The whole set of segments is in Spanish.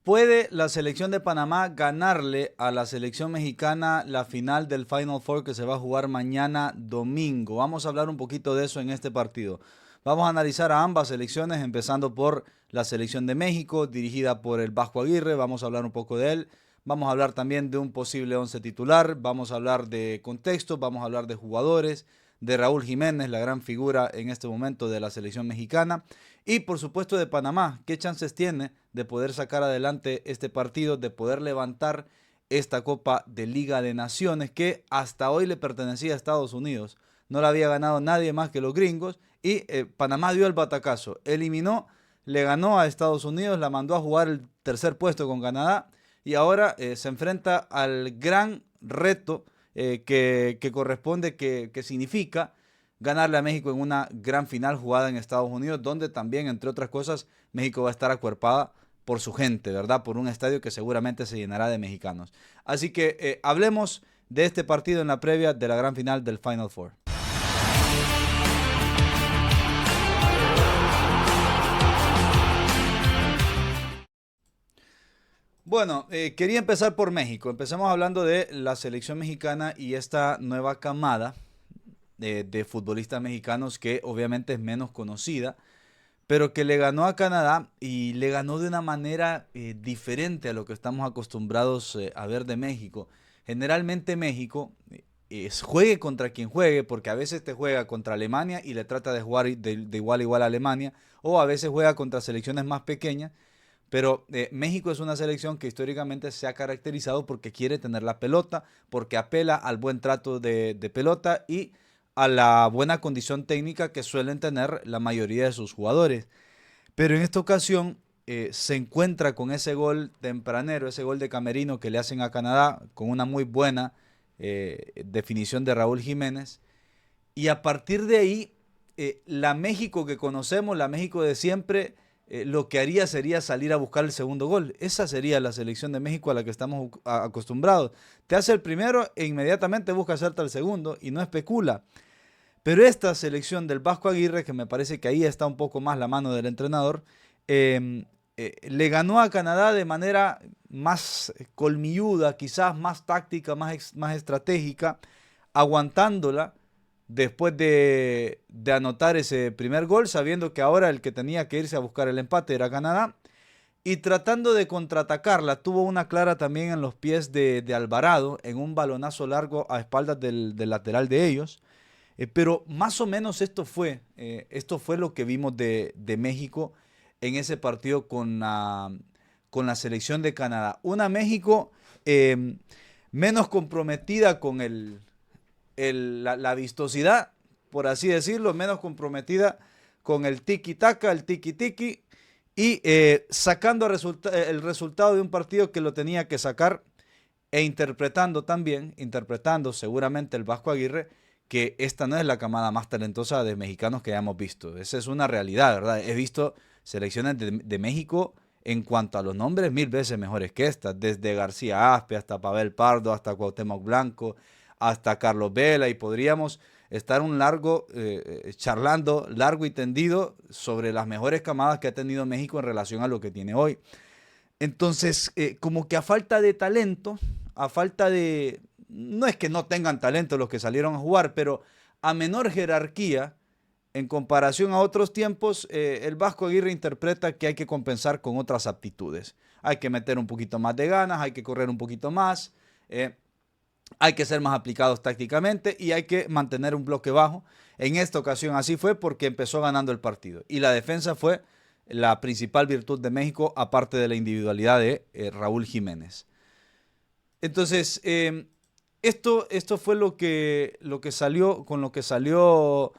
¿Puede la selección de Panamá ganarle a la selección mexicana la final del Final Four que se va a jugar mañana domingo? Vamos a hablar un poquito de eso en este partido. Vamos a analizar a ambas selecciones, empezando por la selección de México, dirigida por el Vasco Aguirre. Vamos a hablar un poco de él. Vamos a hablar también de un posible once titular. Vamos a hablar de contexto, vamos a hablar de jugadores, de Raúl Jiménez, la gran figura en este momento de la selección mexicana. Y por supuesto de Panamá, ¿qué chances tiene de poder sacar adelante este partido, de poder levantar esta Copa de Liga de Naciones que hasta hoy le pertenecía a Estados Unidos? No la había ganado nadie más que los gringos y Panamá dio el batacazo, eliminó, le ganó a Estados Unidos, la mandó a jugar el tercer puesto con Canadá y ahora se enfrenta al gran reto que corresponde, que significa ganarle a México en una gran final jugada en Estados Unidos, donde también, entre otras cosas, México va a estar acuerpada por su gente, ¿verdad? Por un estadio que seguramente se llenará de mexicanos. Así que hablemos de este partido en la previa de la gran final del Final Four. Bueno, quería empezar por México. Empecemos hablando de la selección mexicana y esta nueva camada de futbolistas mexicanos que obviamente es menos conocida, pero que le ganó a Canadá y le ganó de una manera diferente a lo que estamos acostumbrados a ver de México. Generalmente México juegue contra quien juegue, porque a veces te juega contra Alemania y le trata de jugar de igual a igual a Alemania, o a veces juega contra selecciones más pequeñas, pero México es una selección que históricamente se ha caracterizado porque quiere tener la pelota, porque apela al buen trato de pelota y a la buena condición técnica que suelen tener la mayoría de sus jugadores. Pero en esta ocasión se encuentra con ese gol tempranero, ese gol de camerino que le hacen a Canadá, con una muy buena definición de Raúl Jiménez. Y a partir de ahí, la México que conocemos, la México de siempre, lo que haría sería salir a buscar el segundo gol. Esa sería la selección de México a la que estamos acostumbrados. Te hace el primero e inmediatamente busca hacerte el segundo y no especula. Pero esta selección del Vasco Aguirre, que me parece que ahí está un poco más la mano del entrenador, le ganó a Canadá de manera más colmilluda, quizás más táctica, más estratégica, aguantándola después de anotar ese primer gol, sabiendo que ahora el que tenía que irse a buscar el empate era Canadá, y tratando de contraatacarla. Tuvo una clara también en los pies de Alvarado, en un balonazo largo a espaldas del lateral de ellos. Pero más o menos esto fue lo que vimos de México en ese partido con la selección de Canadá. Una México menos comprometida con la vistosidad, por así decirlo, menos comprometida con el tiki-taka, el tiki-tiki, y sacando el resultado de un partido que lo tenía que sacar e interpretando también, interpretando seguramente el Vasco Aguirre, que esta no es la camada más talentosa de mexicanos que hayamos visto. Esa es una realidad, ¿verdad? He visto selecciones de México en cuanto a los nombres 1000 veces mejores que esta, desde García Aspe hasta Pavel Pardo, hasta Cuauhtémoc Blanco, hasta Carlos Vela, y podríamos estar charlando largo y tendido sobre las mejores camadas que ha tenido México en relación a lo que tiene hoy. Entonces, como que a falta de talento, a falta de... No es que no tengan talento los que salieron a jugar, pero a menor jerarquía, en comparación a otros tiempos, el Vasco Aguirre interpreta que hay que compensar con otras aptitudes. Hay que meter un poquito más de ganas, hay que correr un poquito más, hay que ser más aplicados tácticamente y hay que mantener un bloque bajo. En esta ocasión así fue porque empezó ganando el partido. Y la defensa fue la principal virtud de México, aparte de la individualidad de Raúl Jiménez. Entonces, esto fue lo que salió, con lo que salió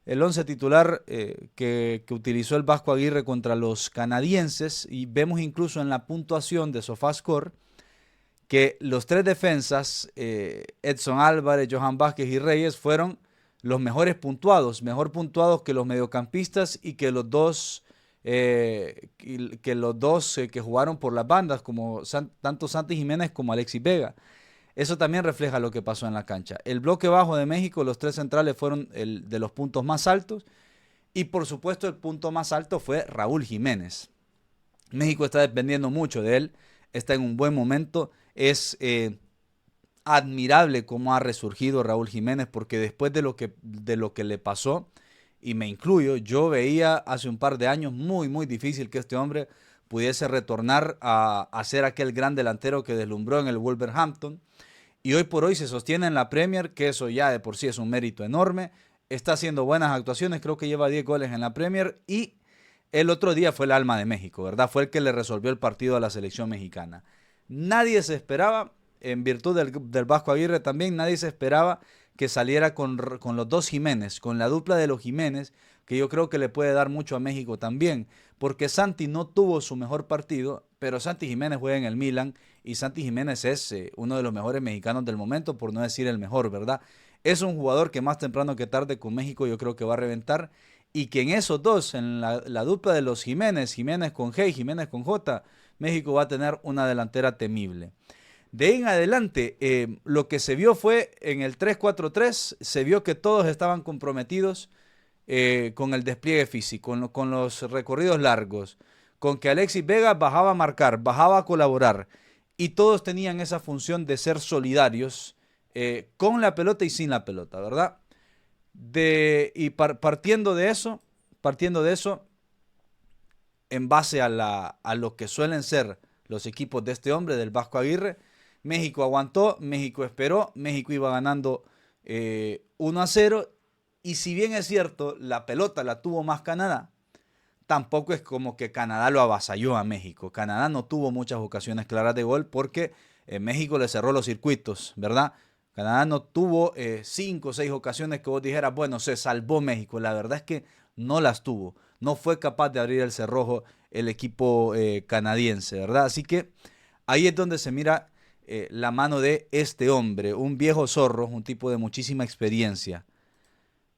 el once titular que utilizó el Vasco Aguirre contra los canadienses, y vemos incluso en la puntuación de SofaScore que los tres defensas, Edson Álvarez, Johan Vázquez y Reyes, fueron los mejores puntuados, mejor puntuados que los mediocampistas y que los dos que jugaron por las bandas, como tanto Santi Jiménez como Alexis Vega. Eso también refleja lo que pasó en la cancha. El bloque bajo de México, los tres centrales fueron de los puntos más altos, y por supuesto el punto más alto fue Raúl Jiménez. México está dependiendo mucho de él, está en un buen momento. Es admirable cómo ha resurgido Raúl Jiménez, porque después de lo que le pasó, y me incluyo, yo veía hace un par de años muy difícil que este hombre pudiese retornar a ser aquel gran delantero que deslumbró en el Wolverhampton. Y hoy por hoy se sostiene en la Premier, que eso ya de por sí es un mérito enorme. Está haciendo buenas actuaciones, creo que lleva 10 goles en la Premier. Y el otro día fue el alma de México, ¿verdad? Fue el que le resolvió el partido a la selección mexicana. Nadie se esperaba, en virtud del Vasco Aguirre también, nadie se esperaba que saliera con los dos Jiménez, con la dupla de los Jiménez, que yo creo que le puede dar mucho a México también, porque Santi no tuvo su mejor partido, pero Santi Jiménez juega en el Milan y Santi Jiménez es uno de los mejores mexicanos del momento, por no decir el mejor, ¿verdad? Es un jugador que más temprano que tarde con México yo creo que va a reventar y que en esos dos, en la dupla de los Jiménez, Jiménez con G y Jiménez con J, México va a tener una delantera temible. De ahí en adelante, lo que se vio fue en el 3-4-3, se vio que todos estaban comprometidos con el despliegue físico, con los recorridos largos, con que Alexis Vega bajaba a marcar, bajaba a colaborar, y todos tenían esa función de ser solidarios con la pelota y sin la pelota, ¿verdad? Partiendo de eso, en base a lo que suelen ser los equipos de este hombre, del Vasco Aguirre, México aguantó, México esperó, México iba ganando 1-0 y si bien es cierto, la pelota la tuvo más Canadá, tampoco es como que Canadá lo avasalló a México. Canadá no tuvo muchas ocasiones claras de gol porque México le cerró los circuitos, ¿verdad? Canadá no tuvo 5 o 6 ocasiones que vos dijeras, bueno, se salvó México. La verdad es que no las tuvo. No fue capaz de abrir el cerrojo el equipo canadiense, ¿verdad? Así que ahí es donde se mira la mano de este hombre, un viejo zorro, un tipo de muchísima experiencia.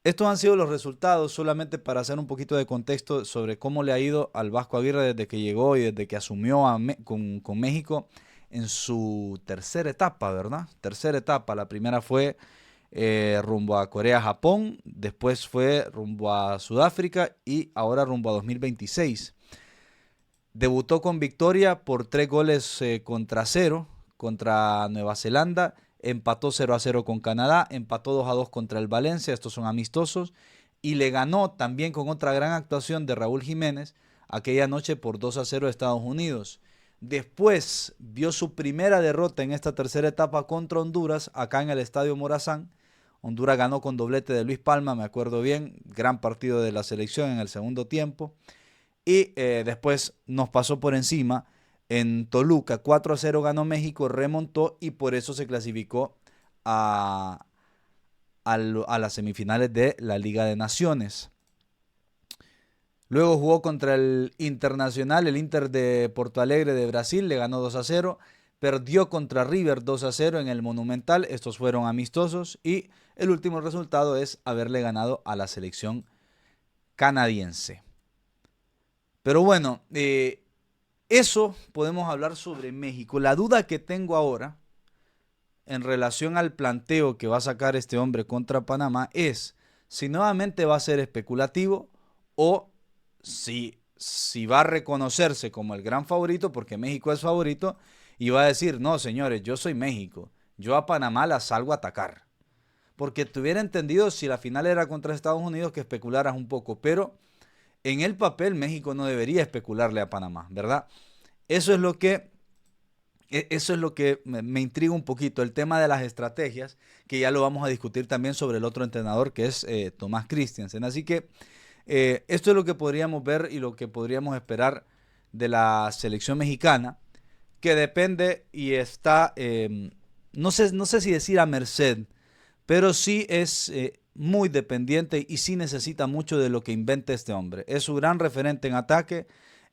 Estos han sido los resultados, solamente para hacer un poquito de contexto sobre cómo le ha ido al Vasco Aguirre desde que llegó y desde que asumió con México en su tercera etapa, ¿verdad? Tercera etapa. La primera fue rumbo a Corea-Japón, después fue rumbo a Sudáfrica y ahora rumbo a 2026. Debutó con victoria por 3 goles contra 0 contra Nueva Zelanda, empató 0-0 con Canadá, empató 2-2 contra el Valencia, estos son amistosos, y le ganó también con otra gran actuación de Raúl Jiménez aquella noche por 2-0 a Estados Unidos. Después vio su primera derrota en esta tercera etapa contra Honduras, acá en el Estadio Morazán. Honduras ganó con doblete de Luis Palma, me acuerdo bien, gran partido de la selección en el segundo tiempo. Y después nos pasó por encima en Toluca, 4-0 ganó México, remontó y por eso se clasificó a, a las semifinales de la Liga de Naciones. Luego jugó contra el Internacional, el Inter de Porto Alegre de Brasil, le ganó 2-0. Perdió contra River 2-0 en el Monumental, estos fueron amistosos. Y el último resultado es haberle ganado a la selección canadiense. Pero bueno, eso podemos hablar sobre México. La duda que tengo ahora en relación al planteo que va a sacar este hombre contra Panamá es si nuevamente va a ser especulativo o si va a reconocerse como el gran favorito, porque México es favorito, y va a decir, no señores, yo soy México, yo a Panamá la salgo a atacar. Porque te hubiera entendido si la final era contra Estados Unidos que especularas un poco, pero en el papel México no debería especularle a Panamá, ¿verdad? Eso es lo que, eso es lo que me intriga un poquito, el tema de las estrategias, que ya lo vamos a discutir también sobre el otro entrenador que es Tomás Christiansen. Así que esto es lo que podríamos ver y lo que podríamos esperar de la selección mexicana, que depende y está, no sé si decir a merced, pero sí es muy dependiente y sí necesita mucho de lo que invente este hombre. Es su gran referente en ataque,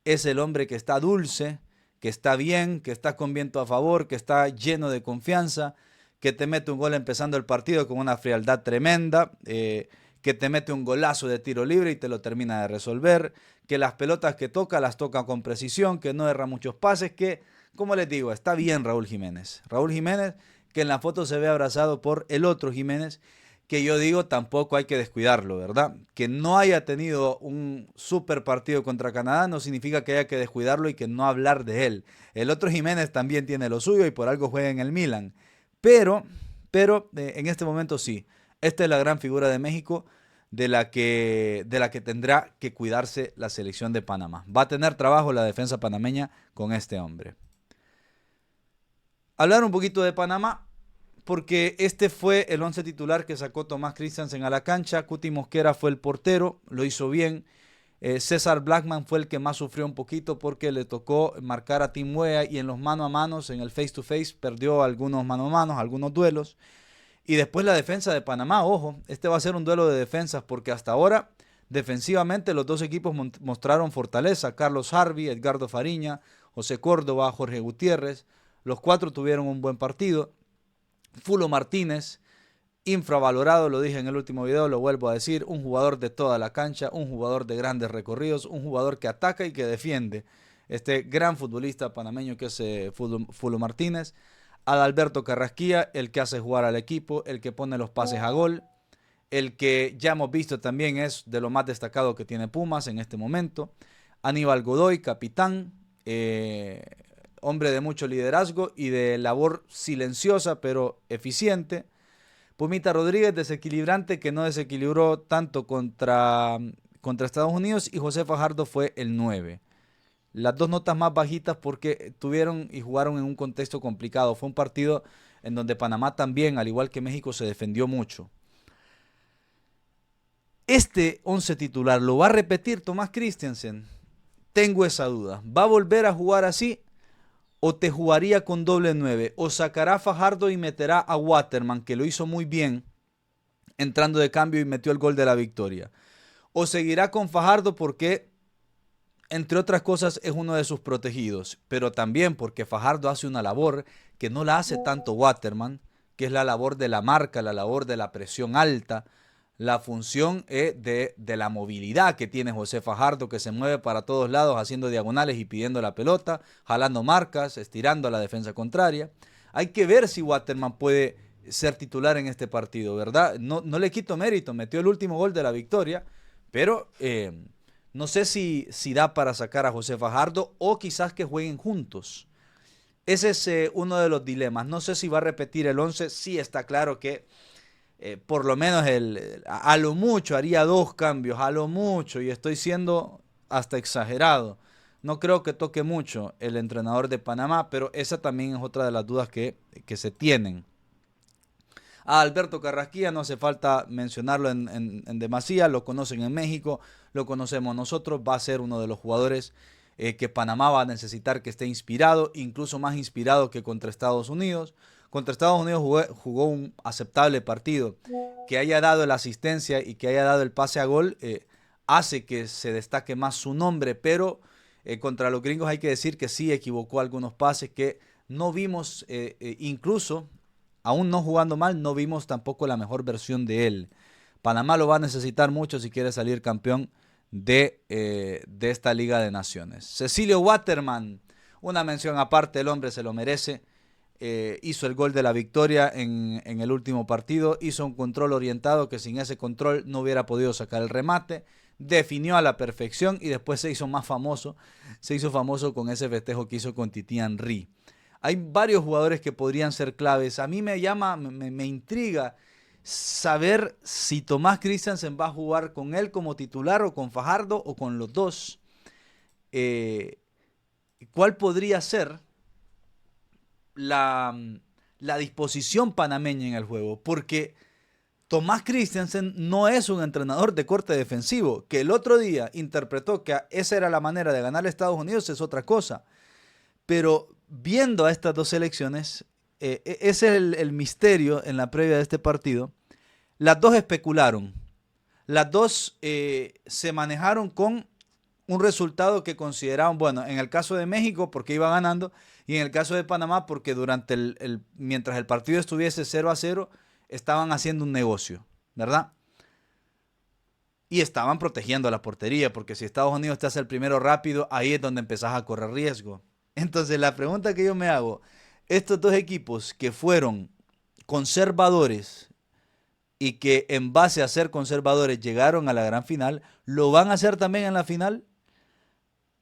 es el hombre que está dulce, que está bien, que está con viento a favor, que está lleno de confianza, que te mete un gol empezando el partido con una frialdad tremenda, que te mete un golazo de tiro libre y te lo termina de resolver, que las pelotas que toca las toca con precisión, que no erra muchos pases, que, como les digo, está bien Raúl Jiménez. Raúl Jiménez, que en la foto se ve abrazado por el otro Jiménez, que yo digo tampoco hay que descuidarlo, ¿verdad? Que no haya tenido un super partido contra Canadá no significa que haya que descuidarlo y que no hablar de él. El otro Jiménez también tiene lo suyo y por algo juega en el Milan. Pero, pero en este momento sí. Esta es la gran figura de México de la que tendrá que cuidarse la selección de Panamá. Va a tener trabajo la defensa panameña con este hombre. Hablar un poquito de Panamá, porque este fue el 11 titular que sacó Tomás Christensen a la cancha. Cuti Mosquera fue el portero, lo hizo bien. César Blackman fue el que más sufrió un poquito porque le tocó marcar a Tim Weah y en los mano a manos, en el face to face, perdió algunos mano a manos, algunos duelos. Y después la defensa de Panamá, ojo, este va a ser un duelo de defensas porque hasta ahora defensivamente los dos equipos mostraron fortaleza. Carlos Harvey, Edgardo Fariña, José Córdoba, Jorge Gutiérrez, los cuatro tuvieron un buen partido. Fulo Martínez, infravalorado, lo dije en el último video, lo vuelvo a decir, un jugador de toda la cancha, un jugador de grandes recorridos, un jugador que ataca y que defiende. Este gran futbolista panameño que es Fulo Martínez. Adalberto Carrasquilla, el que hace jugar al equipo, el que pone los pases a gol, el que ya hemos visto también es de lo más destacado que tiene Pumas en este momento. Aníbal Godoy, capitán, hombre de mucho liderazgo y de labor silenciosa pero eficiente. Pumita Rodríguez, desequilibrante, que no desequilibró tanto contra Estados Unidos, y José Fajardo fue el 9. Las dos notas más bajitas porque tuvieron y jugaron en un contexto complicado. Fue un partido en donde Panamá también, al igual que México, se defendió mucho. Este 11 titular, ¿lo va a repetir Tomás Christensen? Tengo esa duda. ¿Va a volver a jugar así? ¿O te jugaría con doble 9? ¿O sacará a Fajardo y meterá a Waterman, que lo hizo muy bien, entrando de cambio y metió el gol de la victoria? ¿O seguirá con Fajardo porque, entre otras cosas, es uno de sus protegidos, pero también porque Fajardo hace una labor que no la hace tanto Waterman, que es la labor de la marca, la labor de la presión alta, la función de la movilidad que tiene José Fajardo, que se mueve para todos lados haciendo diagonales y pidiendo la pelota, jalando marcas, estirando a la defensa contraria. Hay que ver si Waterman puede ser titular en este partido, ¿verdad? No le quito mérito, metió el último gol de la victoria, pero no sé si da para sacar a José Fajardo o quizás que jueguen juntos. Ese es uno de los dilemas. No sé si va a repetir el 11. Sí está claro que por lo menos a lo mucho haría 2 cambios, a lo mucho, y estoy siendo hasta exagerado. No creo que toque mucho el entrenador de Panamá, pero esa también es otra de las dudas que se tienen. A Alberto Carrasquilla no hace falta mencionarlo en demasía, lo conocen en México, lo conocemos nosotros, va a ser uno de los jugadores que Panamá va a necesitar que esté inspirado, incluso más inspirado que contra Estados Unidos. Contra Estados Unidos jugó un aceptable partido. Que haya dado la asistencia y que haya dado el pase a gol hace que se destaque más su nombre, pero contra los gringos hay que decir que sí equivocó algunos pases que no vimos, incluso aún no jugando mal, no vimos tampoco la mejor versión de él. Panamá lo va a necesitar mucho si quiere salir campeón de esta Liga de Naciones. Cecilio Waterman, una mención aparte, el hombre se lo merece. Hizo el gol de la victoria en el último partido, hizo un control orientado que sin ese control no hubiera podido sacar el remate, definió a la perfección y después se hizo famoso con ese festejo que hizo con Titi Henry. Hay varios jugadores que podrían ser claves. A mí me intriga saber si Tomás Christensen va a jugar con él como titular o con Fajardo o con los dos. ¿Cuál podría ser la disposición panameña en el juego? Porque Tomás Christensen no es un entrenador de corte defensivo. Que el otro día interpretó que esa era la manera de ganar a Estados Unidos es otra cosa. Pero viendo a estas dos selecciones, es el misterio en la previa de este partido. Las dos especularon. Las dos se manejaron con un resultado que consideraban, bueno, en el caso de México porque iba ganando y en el caso de Panamá porque mientras el partido estuviese 0-0 estaban haciendo un negocio, ¿verdad? Y estaban protegiendo la portería porque si Estados Unidos te hace el primero rápido, ahí es donde empezás a correr riesgo. Entonces la pregunta que yo me hago, estos dos equipos que fueron conservadores y que en base a ser conservadores llegaron a la gran final, ¿lo van a hacer también en la final?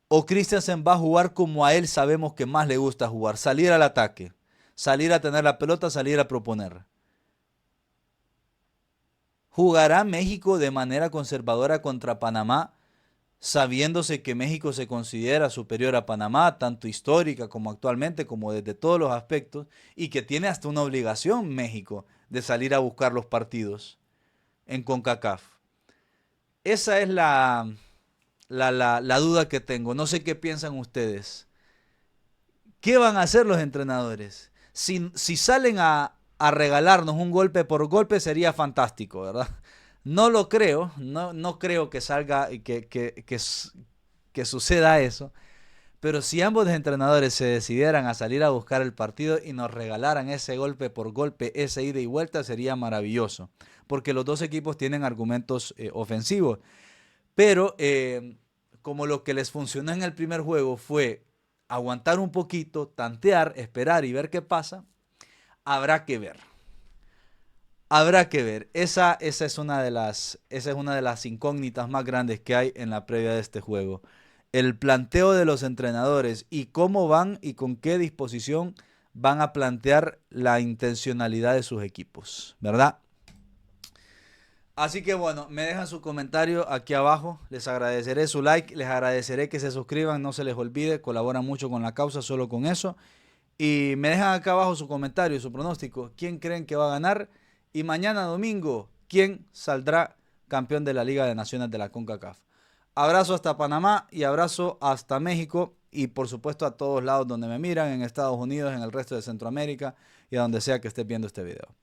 ¿O Christensen va a jugar como a él sabemos que más le gusta jugar? Salir al ataque, salir a tener la pelota, salir a proponer. ¿Jugará México de manera conservadora contra Panamá, sabiéndose que México se considera superior a Panamá, tanto histórica como actualmente, como desde todos los aspectos, y que tiene hasta una obligación México de salir a buscar los partidos en CONCACAF? Esa es la duda que tengo. No sé qué piensan ustedes. ¿Qué van a hacer los entrenadores? Si salen a regalarnos un golpe por golpe sería fantástico, ¿verdad? No lo creo, no creo que salga y que suceda eso. Pero si ambos entrenadores se decidieran a salir a buscar el partido y nos regalaran ese golpe por golpe, esa ida y vuelta, sería maravilloso. Porque los dos equipos tienen argumentos ofensivos. Pero como lo que les funcionó en el primer juego fue aguantar un poquito, tantear, esperar y ver qué pasa, habrá que ver. Habrá que ver. Esa es una de las incógnitas más grandes que hay en la previa de este juego. El planteo de los entrenadores y cómo van y con qué disposición van a plantear la intencionalidad de sus equipos, ¿verdad? Así que bueno, me dejan su comentario aquí abajo, les agradeceré su like, les agradeceré que se suscriban, no se les olvide, colaboran mucho con la causa, solo con eso. Y me dejan acá abajo su comentario, su pronóstico, quién creen que va a ganar. Y mañana domingo, quién saldrá campeón de la Liga de Naciones de la CONCACAF. Abrazo hasta Panamá y abrazo hasta México y por supuesto a todos lados donde me miran, en Estados Unidos, en el resto de Centroamérica y a donde sea que estés viendo este video.